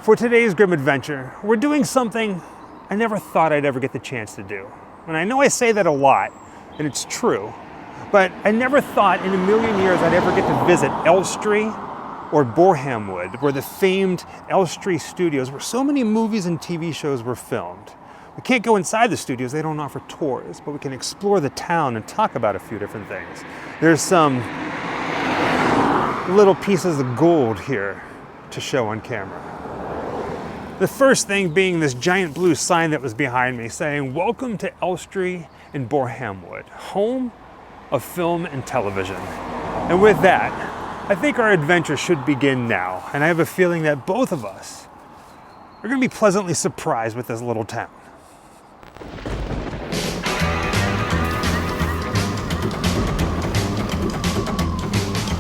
For today's Grimm adventure, we're doing something I never thought I'd ever get the chance to do. And I know I say that a lot, and it's true, but I never thought in a million years I'd ever get to visit Elstree or Borehamwood, where the famed Elstree Studios, where so many movies and TV shows were filmed. We can't go inside the studios, they don't offer tours, but we can explore the town and talk about a few different things. There's some little pieces of gold here to show on camera. The first thing being this giant blue sign that was behind me saying, "Welcome to Elstree and Borehamwood, home of film and television." And with that, I think our adventure should begin now. And I have a feeling that both of us are going to be pleasantly surprised with this little town.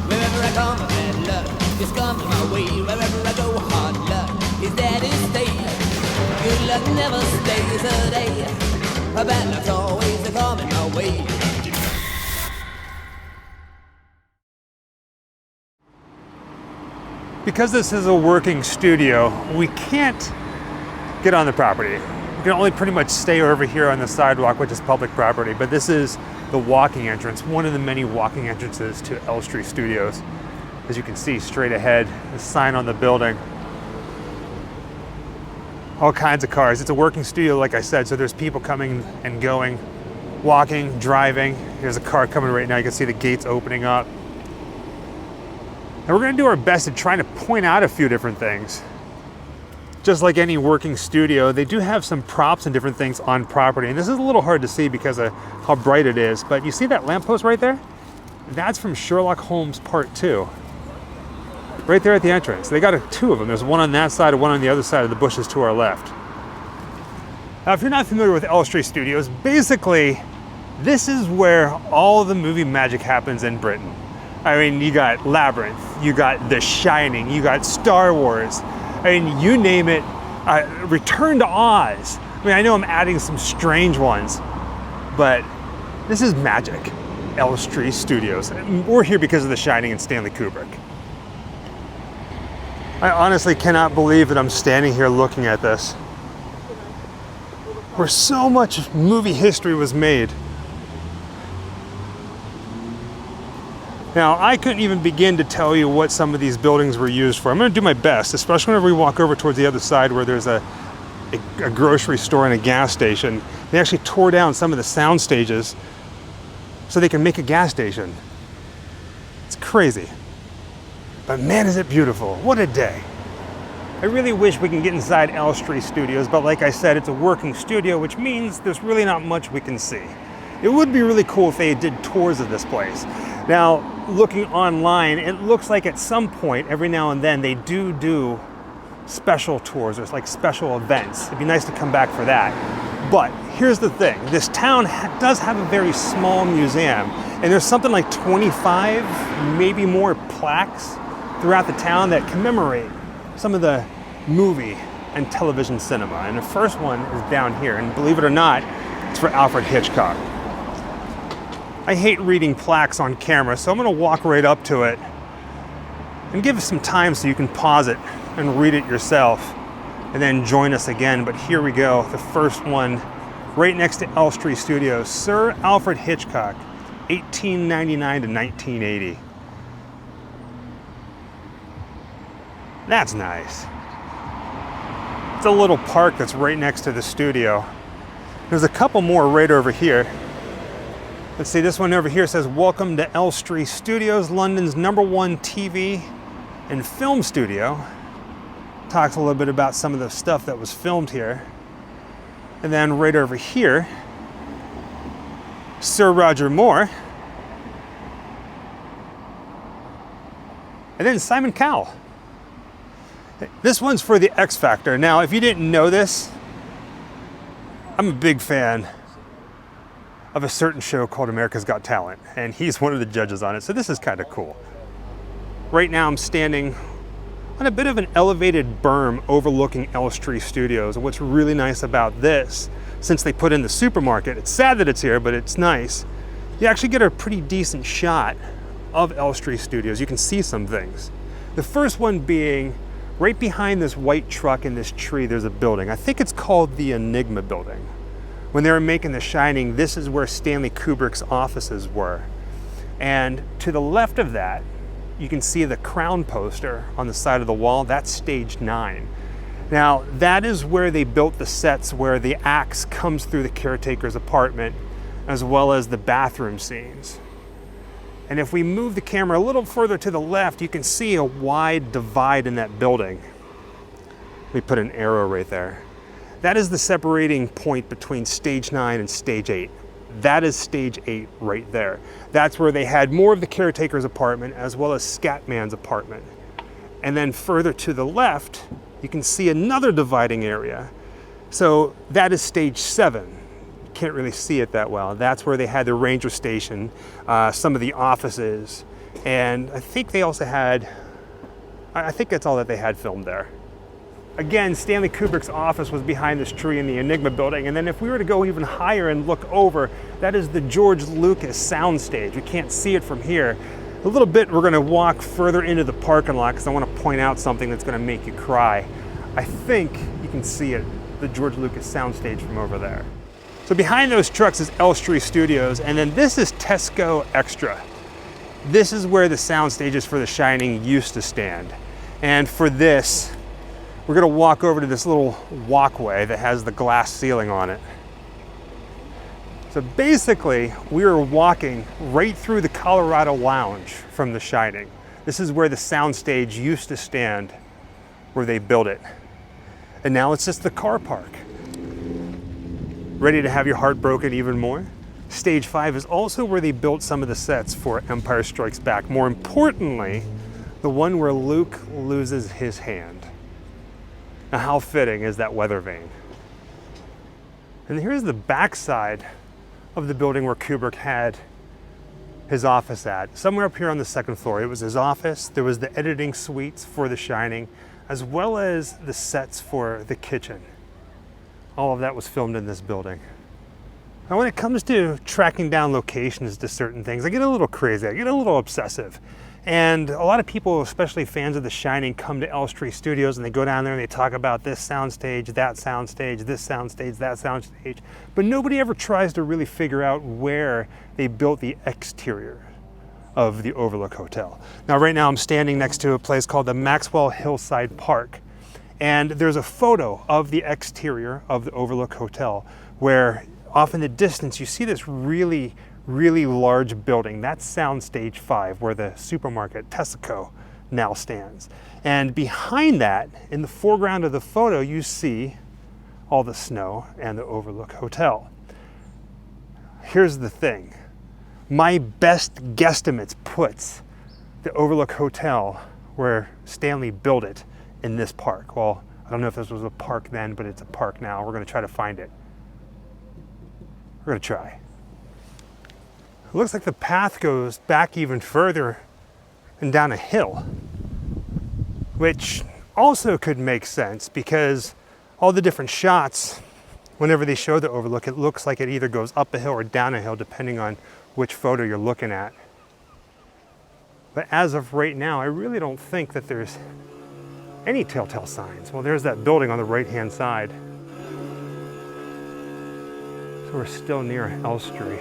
Wherever I come, bad luck just comes my way. Wherever I go, hard luck is there to stay. Good luck never stays a day. Bad luck's always coming my way. Because this is a working studio, we can't get on the property. We can only pretty much stay over here on the sidewalk, which is public property, but this is the walking entrance, one of the many walking entrances to Elstree Studios. As you can see straight ahead, the sign on the building. All kinds of cars. It's a working studio, like I said, so there's people coming and going, walking, driving. Here's a car coming right now. You can see the gates opening up. And we're going to do our best at trying to point out a few different things. Just like any working studio, they do have some props and different things on property. And this is a little hard to see because of how bright it is. But you see that lamppost right there? That's from Sherlock Holmes Part 2. Right there at the entrance. They got two of them. There's one on that side and one on the other side of the bushes to our left. Now, if you're not familiar with Elstree Studios, basically, this is where all the movie magic happens in Britain. I mean, you got Labyrinth, you got The Shining, you got Star Wars. I mean, you name it. Return to Oz. I mean, I know I'm adding some strange ones, but this is magic. Elstree Studios. We're here because of The Shining and Stanley Kubrick. I honestly cannot believe that I'm standing here looking at this, where so much movie history was made. Now, I couldn't even begin to tell you what some of these buildings were used for. I'm going to do my best, especially whenever we walk over towards the other side where there's a grocery store and a gas station. They actually tore down some of the sound stages so they can make a gas station. It's crazy. But man, is it beautiful. What a day. I really wish we can get inside Elstree Studios, but like I said, it's a working studio, which means there's really not much we can see. It would be really cool if they did tours of this place. Now, looking online, it looks like at some point, every now and then, they do special tours or like special events. It'd be nice to come back for that. But here's the thing. This town does have a very small museum, and there's something like 25, maybe more plaques throughout the town that commemorate some of the movie and television cinema. And the first one is down here, and believe it or not, it's for Alfred Hitchcock. I hate reading plaques on camera, so I'm going to walk right up to it and give it some time so you can pause it and read it yourself and then join us again. But here we go, the first one right next to Elstree Studios, Sir Alfred Hitchcock, 1899 to 1980. That's nice. It's a little park that's right next to the studio. There's a couple more right over here. Let's see, this one over here says, "Welcome to Elstree Studios, London's #1 TV and film studio." Talks a little bit about some of the stuff that was filmed here. And then right over here, Sir Roger Moore. And then Simon Cowell. This one's for the X Factor. Now, if you didn't know this, I'm a big fan of a certain show called America's Got Talent, and he's one of the judges on it, so this is kind of cool. Right now I'm standing on a bit of an elevated berm overlooking Elstree Studios, and what's really nice about this, since they put in the supermarket, it's sad that it's here, but it's nice, you actually get a pretty decent shot of Elstree Studios. You can see some things. The first one being Right behind this white truck and this tree, there's a building. I think it's called the Enigma Building. When they were making The Shining, this is where Stanley Kubrick's offices were. And to the left of that, you can see the Crown poster on the side of the wall. That's stage 9. Now, that is where they built the sets where the axe comes through the caretaker's apartment, as well as the bathroom scenes. And if we move the camera a little further to the left, you can see a wide divide in that building. We put an arrow right there. That is the separating point between stage 9 and stage 8. That is stage 8 right there. That's where they had more of the caretaker's apartment as well as Scatman's apartment. And then further to the left, you can see another dividing area. So that is stage 7. Can't really see it that well. That's where they had the ranger station, some of the offices, and I think they also had, I think that's all that they had filmed there. Again, Stanley Kubrick's office was behind this tree in the Enigma Building, and then if we were to go even higher and look over, that is the George Lucas soundstage. We can't see it from here. A little bit, we're gonna walk further into the parking lot because I want to point out something that's gonna make you cry. I think you can see it, the George Lucas soundstage from over there. So behind those trucks is Elstree Studios, and then this is Tesco Extra. This is where the sound stages for The Shining used to stand. And for this, we're gonna walk over to this little walkway that has the glass ceiling on it. So basically, we are walking right through the Colorado Lounge from The Shining. This is where the sound stage used to stand, where they built it. And now it's just the car park. Ready to have your heart broken even more? Stage 5 is also where they built some of the sets for Empire Strikes Back. More importantly, the one where Luke loses his hand. Now, how fitting is that weather vane? And here's the backside of the building where Kubrick had his office at. Somewhere up here on the 2nd floor. It was his office. There was the editing suites for The Shining, as well as the sets for the kitchen. All of that was filmed in this building. Now, when it comes to tracking down locations to certain things, I get a little crazy, I get a little obsessive. And a lot of people, especially fans of The Shining, come to Elstree Studios and they go down there and they talk about this soundstage, that soundstage, this soundstage, that soundstage. But nobody ever tries to really figure out where they built the exterior of the Overlook Hotel. Now, right now I'm standing next to a place called the Maxwell Hillside Park. And there's a photo of the exterior of the Overlook Hotel where off in the distance you see this really large building. That's Soundstage 5, where the supermarket Tesco now stands. And behind that, in the foreground of the photo, you see all the snow and the Overlook Hotel. Here's the thing. My best guesstimates puts the Overlook Hotel, where Stanley built it, in this park. Well, I don't know if this was a park then, but it's a park now. We're gonna try to find it. We're gonna try. It looks like the path goes back even further and down a hill, which also could make sense because all the different shots, whenever they show the overlook, it looks like it either goes up a hill or down a hill, depending on which photo you're looking at. But as of right now, I really don't think that there's any telltale signs. Well, there's that building on the right-hand side. So we're still near Elstree.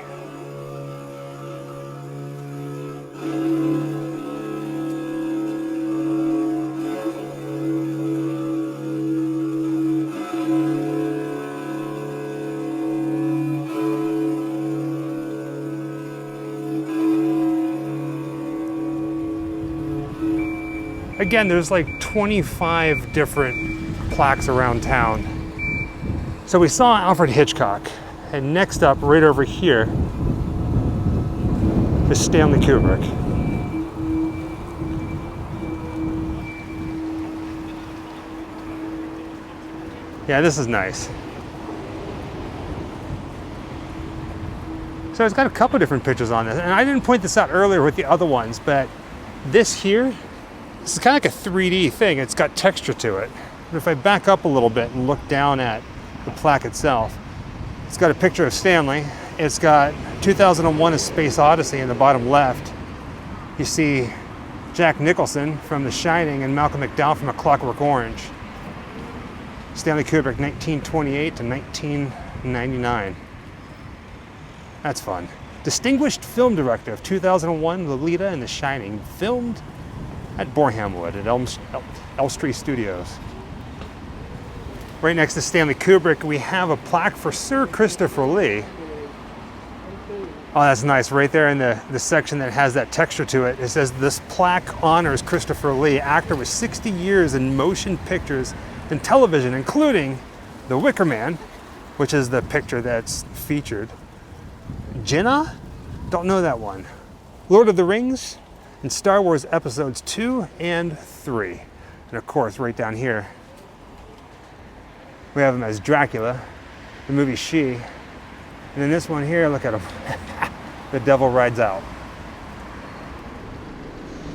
Again, there's like 25 different plaques around town. So we saw Alfred Hitchcock, and next up, right over here, is Stanley Kubrick. Yeah, this is nice. So it's got a couple different pictures on this, and I didn't point this out earlier with the other ones, but this here, this is kind of like a 3D thing. It's got texture to it. But if I back up a little bit and look down at the plaque itself, it's got a picture of Stanley. It's got 2001: A Space Odyssey in the bottom left. You see Jack Nicholson from The Shining and Malcolm McDowell from A Clockwork Orange. Stanley Kubrick, 1928 to 1999. That's fun. Distinguished Film Director of 2001, Lolita and The Shining, filmed at Borehamwood at Elstree Studios. Right next to Stanley Kubrick, we have a plaque for Sir Christopher Lee. Oh, that's nice. Right there in the section that has that texture to it, it says, "This plaque honors Christopher Lee, actor with 60 years in motion pictures and television, including The Wicker Man," which is the picture that's featured. Jinnah? Don't know that one. Lord of the Rings and Star Wars Episodes 2 and 3. And of course, right down here, we have him as Dracula, the movie She. And then this one here, look at him. The Devil Rides Out.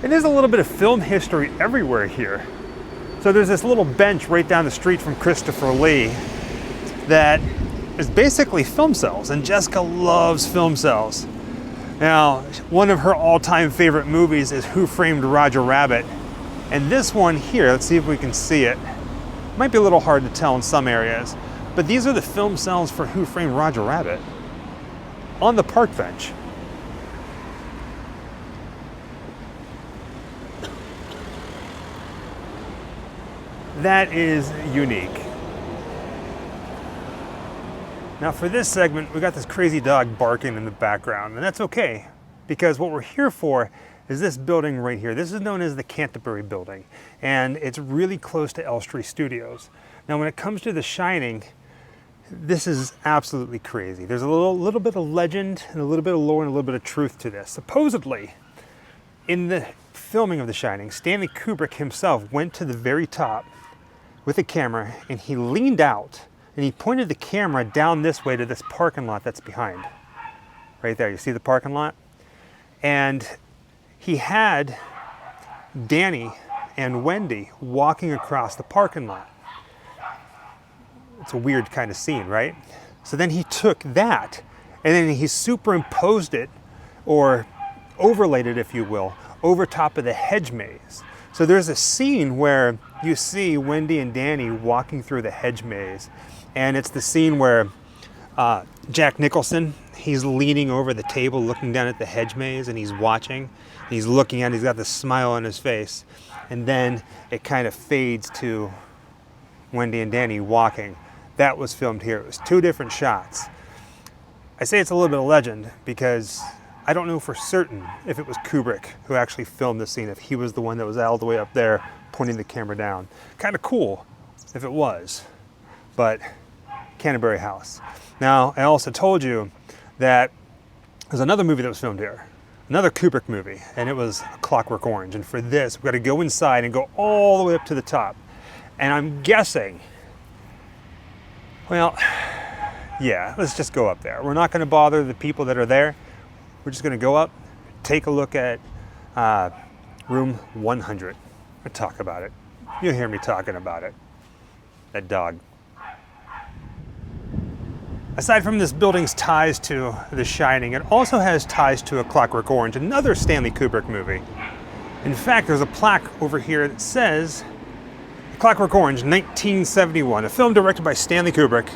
And there's a little bit of film history everywhere here. So there's this little bench right down the street from Christopher Lee that is basically film cells, and Jessica loves film cells. Now, one of her all-time favorite movies is Who Framed Roger Rabbit? And this one here, let's see if we can see it. Might be a little hard to tell in some areas, but these are the film cells for Who Framed Roger Rabbit on the park bench. That is unique. Now for this segment, we got this crazy dog barking in the background, and that's okay, because what we're here for is this building right here. This is known as the Canterbury building, and it's really close to Elstree Studios. Now when it comes to The Shining, this is absolutely crazy. There's a little bit of legend and a little bit of lore and a little bit of truth to this. Supposedly, in the filming of The Shining, Stanley Kubrick himself went to the very top with a camera, and he leaned out and he pointed the camera down this way to this parking lot that's behind. Right there, you see the parking lot? And he had Danny and Wendy walking across the parking lot. It's a weird kind of scene, right? So then he took that and then he superimposed it, or overlaid it, if you will, over top of the hedge maze. So there's a scene where you see Wendy and Danny walking through the hedge maze, and it's the scene where Jack Nicholson, he's leaning over the table looking down at the hedge maze, and he's watching, and he's looking at it, he's got this smile on his face, and then it kind of fades to Wendy and Danny walking. That was filmed here. It was 2 different shots. I say it's a little bit of legend because I don't know for certain if it was Kubrick who actually filmed the scene, if he was the one that was all the way up there pointing the camera down. Kind of cool if it was, but Canterbury House. Now, I also told you that there's another movie that was filmed here, another Kubrick movie, and it was A Clockwork Orange. And for this, we've got to go inside and go all the way up to the top. And I'm guessing, well, yeah, let's just go up there. We're not going to bother the people that are there. We're just going to go up, take a look at room 100, and talk about it. You'll hear me talking about it. That dog. Aside from this building's ties to The Shining, it also has ties to A Clockwork Orange, another Stanley Kubrick movie. In fact, there's a plaque over here that says A Clockwork Orange, 1971, a film directed by Stanley Kubrick.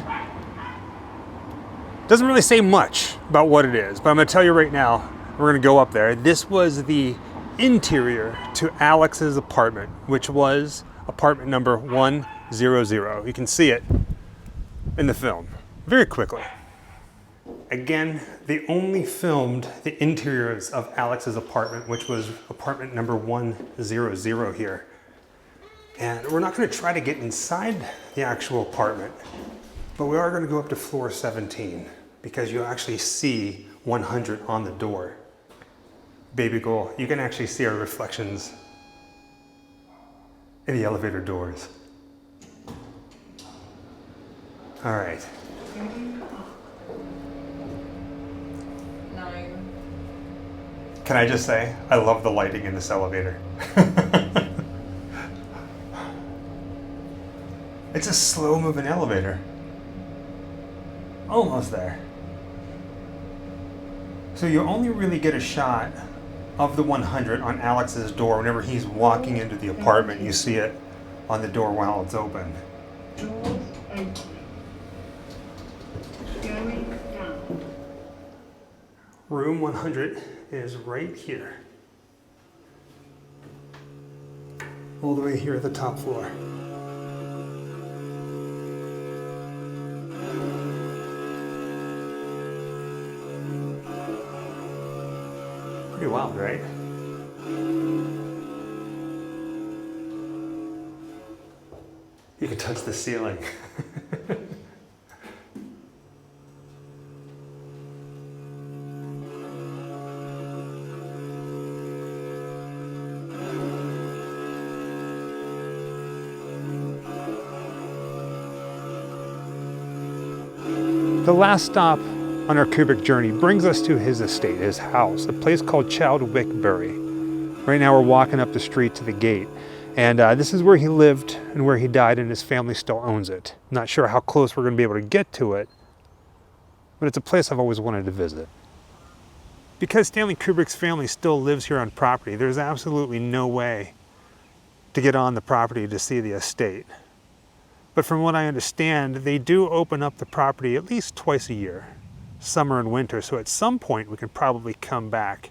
Doesn't really say much about what it is, but I'm going to tell you right now, we're going to go up there. This was the interior to Alex's apartment, which was apartment number 100. You can see it in the film very quickly. Again, they only filmed the interiors of Alex's apartment, which was apartment number 100 here. And we're not going to try to get inside the actual apartment, but we are going to go up to floor 17 because you actually see 100 on the door. Baby girl, you can actually see our reflections in the elevator doors. All right. 9. Can I just say, I love the lighting in this elevator. It's a slow-moving elevator. Almost there. So you only really get a shot of the 100 on Alex's door. Whenever he's walking into the apartment, you see it on the door while it's open. Doors open. Going down. Room 100 is right here. All the way here at the top floor. Pretty wild, right? You can touch the ceiling. The last stop on our Kubrick journey brings us to his estate, his house, a place called Chadwickbury. Right now we're walking up the street to the gate, and this is where he lived and where he died, and his family still owns it. Not sure how close we're going to be able to get to it, but it's a place I've always wanted to visit. Because Stanley Kubrick's family still lives here on property, there's absolutely no way to get on the property to see the estate. But from what I understand, they do open up the property at least twice a year, summer and winter, so at some point we can probably come back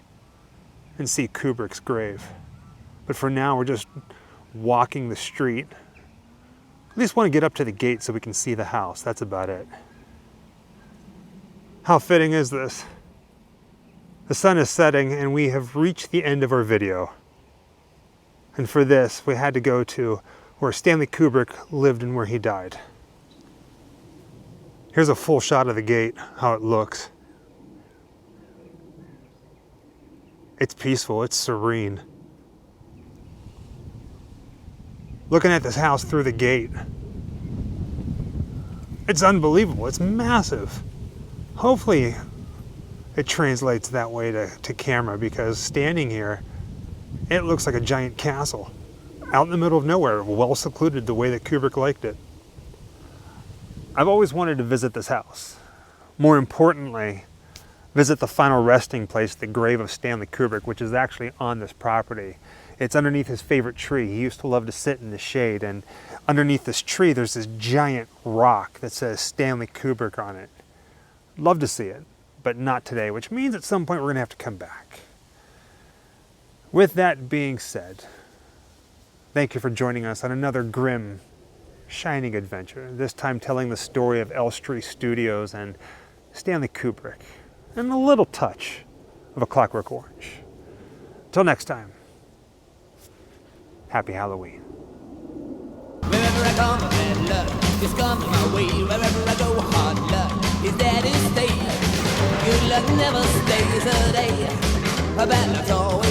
and see Kubrick's grave. But for now, we're just walking the street. At least want to get up to the gate so we can see the house. That's about it. How fitting is this? The sun is setting and we have reached the end of our video. And for this, we had to go to where Stanley Kubrick lived and where he died. Here's a full shot of the gate, how it looks. It's peaceful, it's serene. Looking at this house through the gate, it's unbelievable, it's massive. Hopefully it translates that way to camera, because standing here, it looks like a giant castle. Out in the middle of nowhere, well secluded the way that Kubrick liked it. I've always wanted to visit this house. More importantly, visit the final resting place, the grave of Stanley Kubrick, which is actually on this property. It's underneath his favorite tree. He used to love to sit in the shade, and underneath this tree there's this giant rock that says Stanley Kubrick on it. Love to see it, but not today, which means at some point we're gonna have to come back. With that being said, thank you for joining us on another Grimm shining adventure, this time telling the story of Elstree Studios and Stanley Kubrick, and a little touch of A Clockwork Orange. Till next time, happy Halloween. Wherever I come, bad luck just comes my way. Wherever I go, hard luck is there to stay. Good luck never stays a day. Bad luck's always